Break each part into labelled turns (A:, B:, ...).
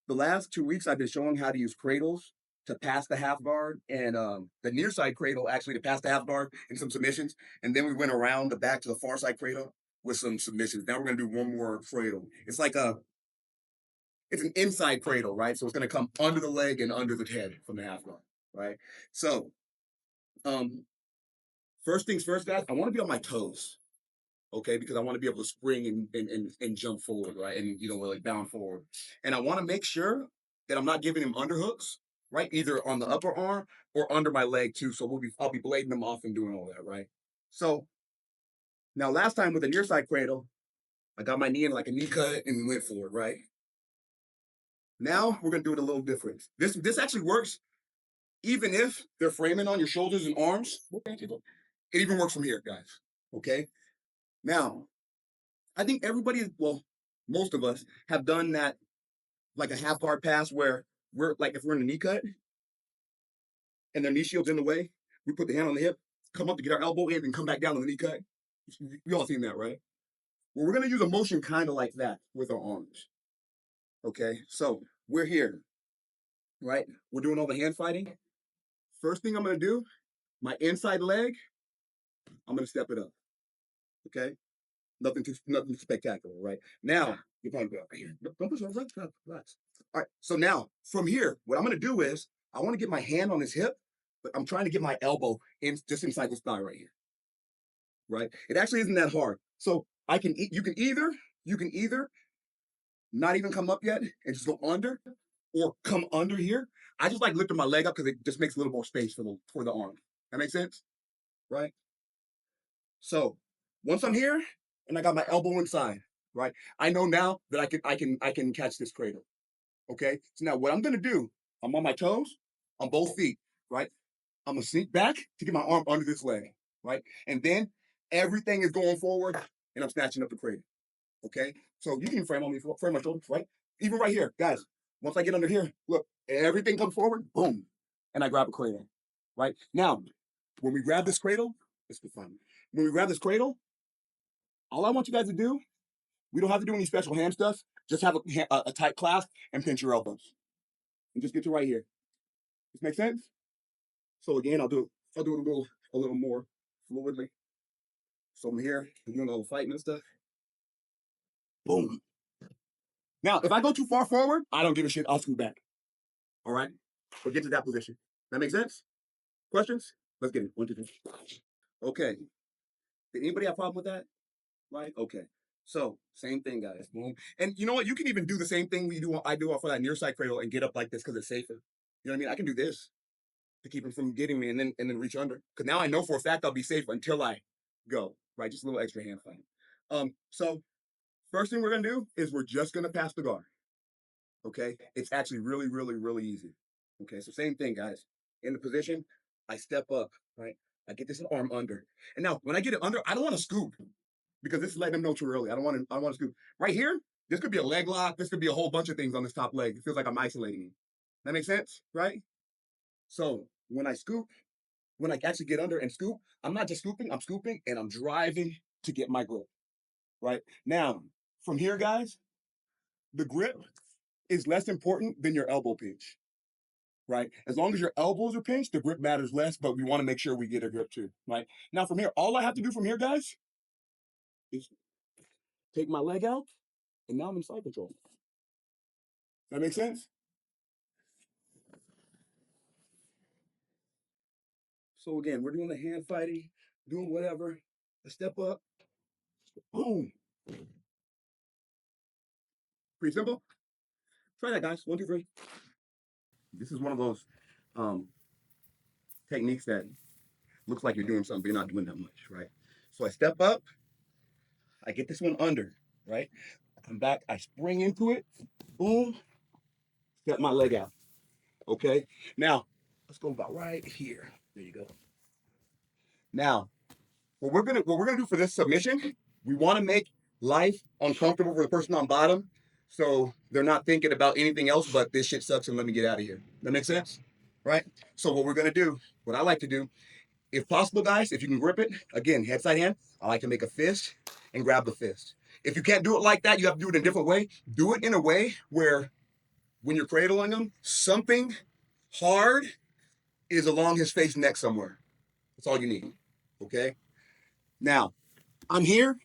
A: the last 2 weeks I've been showing how to use cradles to pass the half guard and the near side cradle actually to pass the half guard and some submissions. And then we went around the back to the far side cradle with some submissions. Now we're gonna do one more cradle. It's an inside cradle, right? So it's gonna come under the leg and under the head from the half guard, right? So um first things first, guys, I want to be on my toes, okay? Because I want to be able to spring and jump forward, right? And like bound forward. And I want to make sure that I'm not giving him underhooks, right? Either on the upper arm or under my leg too. So I'll be blading them off and doing all that, right? So now last time with the near side cradle, I got my knee in like a knee cut and went forward, right? Now we're gonna do it a little different. This actually works even if they're framing on your shoulders and arms. It even works from here, guys. Okay. Now, I think everybody, well, most of us have done that like a half guard pass where we're like, if we're in a knee cut and their knee shield's in the way, we put the hand on the hip, come up to get our elbow in and come back down on the knee cut. We all seen that, right? Well, we're going to use a motion kind of like that with our arms. Okay. So we're here, right? We're doing all the hand fighting. First thing I'm going to do, my inside leg, I'm going to step it up. Okay. Nothing spectacular, right? Now, you're probably go, don't push yourself, relax. All right, so now from here, what I'm gonna do is I want to get my hand on his hip, but I'm trying to get my elbow in just inside this thigh right here, right? It actually isn't that hard. So you can either not even come up yet and just go under, or come under here. I just like lifting my leg up because it just makes a little more space for the arm. That makes sense, right? So once I'm here and I got my elbow inside, right? I know now that I can catch this cradle. Okay. So now what I'm gonna do, I'm on my toes, on both feet, right? I'm gonna sink back to get my arm under this leg, right? And then everything is going forward and I'm snatching up the cradle. Okay. So you can frame my shoulders, right? Even right here, guys. Once I get under here, look, everything comes forward, boom, and I grab a cradle. Right? Now, when we grab this cradle, it's fun. When we grab this cradle, all I want you guys to do, we don't have to do any special hand stuff. Just have a tight clasp and pinch your elbows. And just get to right here. This make sense? So again, I'll do it a little more fluidly. So I'm here, I'm doing a little fighting and stuff. Boom. Now, if I go too far forward, I don't give a shit. I'll scoot back. All right? So get to that position. That make sense? Questions? Let's get it. 1, 2, 3. Okay. Did anybody have a problem with that? Right? Okay. So same thing, guys. Boom. And you know what? You can even do the same thing I do off of that near side cradle and get up like this because it's safer. You know what I mean? I can do this to keep him from getting me and then reach under. Because now I know for a fact I'll be safer until I go. Right? Just a little extra hand fighting. So first thing we're gonna do is we're just gonna pass the guard. Okay? It's actually really, really, really easy. Okay, so same thing, guys. In the position, I step up, right? I get this arm under. And now when I get it under, I don't want to scoop because this is letting them know too early. I don't want to scoop. Right here, this could be a leg lock. This could be a whole bunch of things on this top leg. It feels like I'm isolating you. That makes sense, right? So when I scoop, when I actually get under and scoop, I'm not just scooping, I'm scooping and I'm driving to get my grip, right? Now, from here, guys, the grip is less important than your elbow pinch, right? As long as your elbows are pinched, the grip matters less, but we want to make sure we get a grip too, right? Now from here, all I have to do from here, guys, is take my leg out, and now I'm in side control. That make sense? So again, we're doing the hand fighting, doing whatever. A step up, boom. Pretty simple. Try that, guys. 1, 2, 3. This is one of those techniques that looks like you're doing something, but you're not doing that much, right? So I step up, I get this one under, right? I come back, I spring into it, boom, step my leg out. Okay. Now let's go about right here. There you go. Now, what we're gonna do for this submission, we want to make life uncomfortable for the person on bottom, so they're not thinking about anything else but this shit sucks and let me get out of here. That makes sense, right? So what we're gonna do, what I like to do, if possible, guys, if you can grip it, again, head side hand, I like to make a fist and grab the fist. If you can't do it like that, you have to do it in a different way. Do it in a way where when you're cradling him, something hard is along his face neck somewhere. That's all you need. Okay? Now, I'm here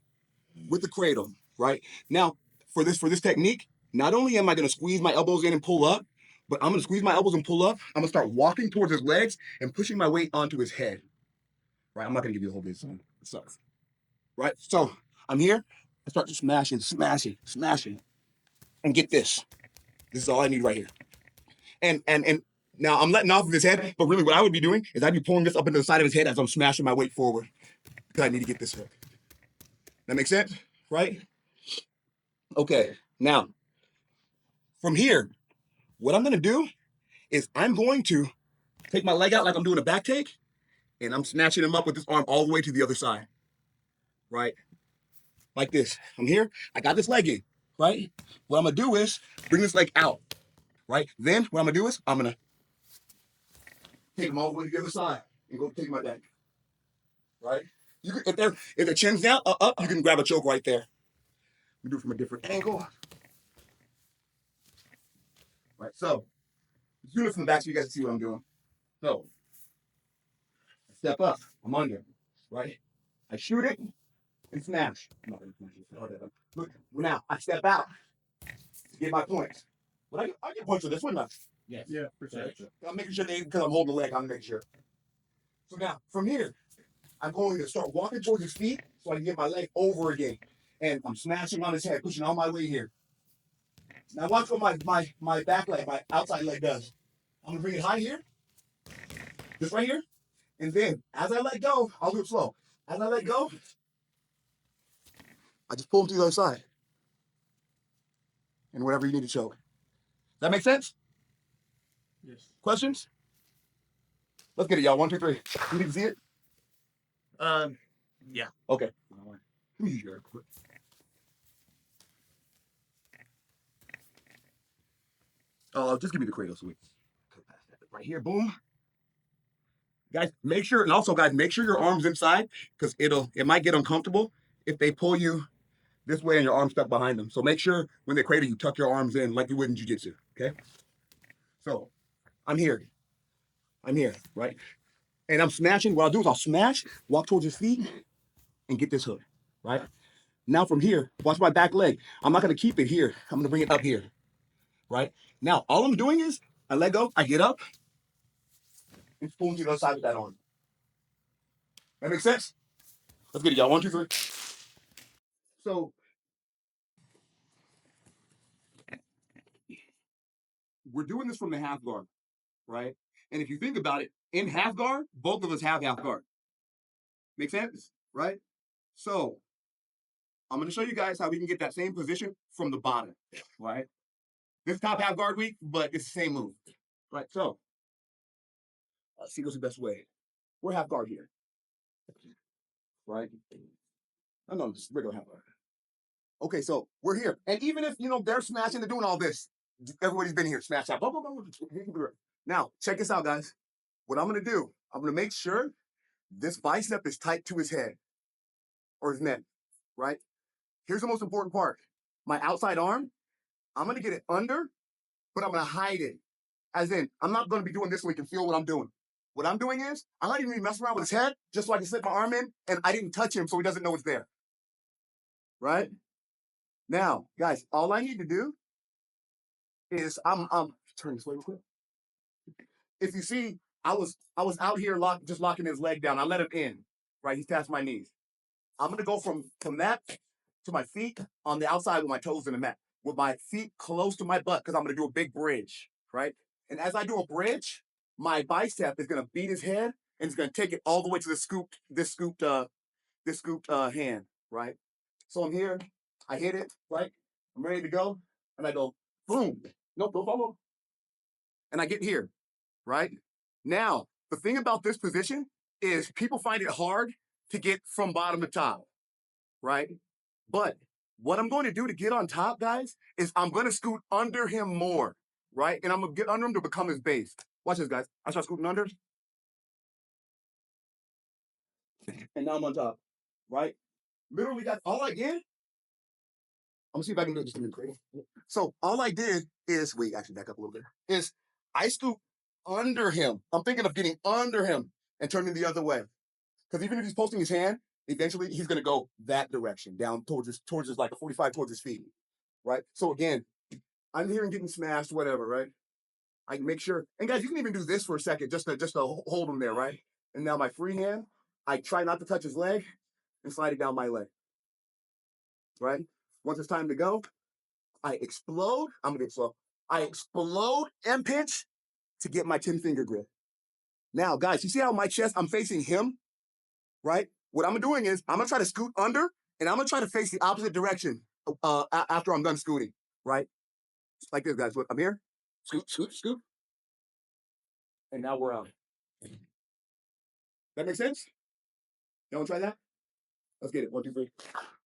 A: with the cradle, right? Now, for this technique, not only am I gonna squeeze my elbows in and pull up, but I'm gonna squeeze my elbows and pull up. I'm gonna start walking towards his legs and pushing my weight onto his head. Right? I'm not gonna give you the whole bit, son. It sucks. Right? So I'm here. I start just smashing, smashing, smashing, and get this. This is all I need right here. And now I'm letting off of his head, but really what I would be doing is I'd be pulling this up into the side of his head as I'm smashing my weight forward because I need to get this hook. That makes sense, right? Okay. Now, from here, what I'm gonna do is I'm going to take my leg out like I'm doing a back take, and I'm snatching him up with this arm all the way to the other side, right? Like this. I'm here. I got this leg in, right? What I'm gonna do is bring this leg out, right? Then what I'm gonna do is I'm gonna take him all the way to the other side and go take my back, right? You can, if their chin's down, up, you can grab a choke right there. We do it from a different angle, right? So let's do it from the back so you guys can see what I'm doing. So I step up, I'm under, right? I shoot it and smash. I'm not gonna smash it. Look, now I step out to get my points. But I get points for this one, not.
B: Yes. Yeah, for sure.
A: I'm making sure because I'm holding the leg, I'm making sure. So now from here, I'm going to start walking towards his feet so I can get my leg over again. And I'm smashing on his head, pushing all my weight here. Now watch what my back leg, my outside leg does. I'm gonna bring it high here, just right here. And then as I let go, I'll do it slow. As I let go, I just pull him to the other side. And whatever you need to choke. That make sense?
B: Yes.
A: Questions? Let's get it, y'all. 1, 2, 3. You need to see it?
B: Yeah.
A: Okay. Let me use your quick. Just give me the cradle so we right here, boom. Guys, make sure, and also guys, make sure your arm's inside because it might get uncomfortable if they pull you this way and your arm's stuck behind them. So make sure when they cradle you, tuck your arms in like you would in jiu-jitsu. Okay? So I'm here. I'm here, right? And I'm smashing. What I'll do is I'll smash, walk towards his feet, and get this hook, right? Now from here, watch my back leg. I'm not gonna keep it here. I'm gonna bring it up here, right? Now, all I'm doing is I let go, I get up, and pull to the other side with that arm. That makes sense? Let's get it, y'all. 1, 2, 3. So we're doing this from the half guard, right? And if you think about it, in half guard, both of us have half guard. Make sense? Right? So I'm gonna show you guys how we can get that same position from the bottom, right? This top half guard weak, but it's the same move. Right? So let's see what's the best way. We're half guard here. Right? I know this regular half guard. Okay, so we're here. And even if they're smashing, they're doing all this. Everybody's been here, smash out. Blah, blah, blah, blah. Now, check this out, guys. What I'm gonna do, I'm gonna make sure this bicep is tight to his head or his neck, right? Here's the most important part. My outside arm, I'm gonna get it under, but I'm gonna hide it. As in, I'm not gonna be doing this so he can feel what I'm doing. What I'm doing is, I'm not even messing around with his head, just so I can slip my arm in, and I didn't touch him so he doesn't know it's there. Right? Now, guys, all I need to do is I'm turn this way real quick. If you see, I was out here just locking his leg down. I let him in, right? He's past my knees. I'm gonna go from that to my feet on the outside with my toes in the mat, with my feet close to my butt, because I'm gonna do a big bridge, right? And as I do a bridge, my bicep is gonna beat his head and it's gonna take it all the way to this scooped hand, right? So I'm here, I hit it, right? I'm ready to go, and I go, boom. Nope, don't follow. And I get here, right? Now, the thing about this position is people find it hard to get from bottom to top, right? But what I'm going to do to get on top, guys, is I'm going to scoot under him more, right? And I'm going to get under him to become his base. Watch this, guys. I start scooting under. And now I'm on top, right? Literally, that's all I get gonna see if I can do it just a minute. So all I did is, wait, actually back up a little bit, is I scoop under him. I'm thinking of getting under him and turning the other way. Because even if he's posting his hand, eventually he's gonna go that direction, down towards his like a 45 towards his feet. Right? So again, I'm here and getting smashed, whatever, right? I can make sure, and guys, you can even do this for a second, just to hold him there, right? And now my free hand, I try not to touch his leg and slide it down my leg, right? Once it's time to go, I explode. I'm gonna get slow. I explode and pinch to get my 10-finger grip. Now, guys, you see how my chest, I'm facing him, right? What I'm doing is I'm gonna try to scoot under, and I'm gonna try to face the opposite direction after I'm done scooting, right? Like this, guys. Look, I'm here. Scoot, scoot, scoot. And now we're out. That make sense? You want to try that? Let's get it. 1, 2, 3.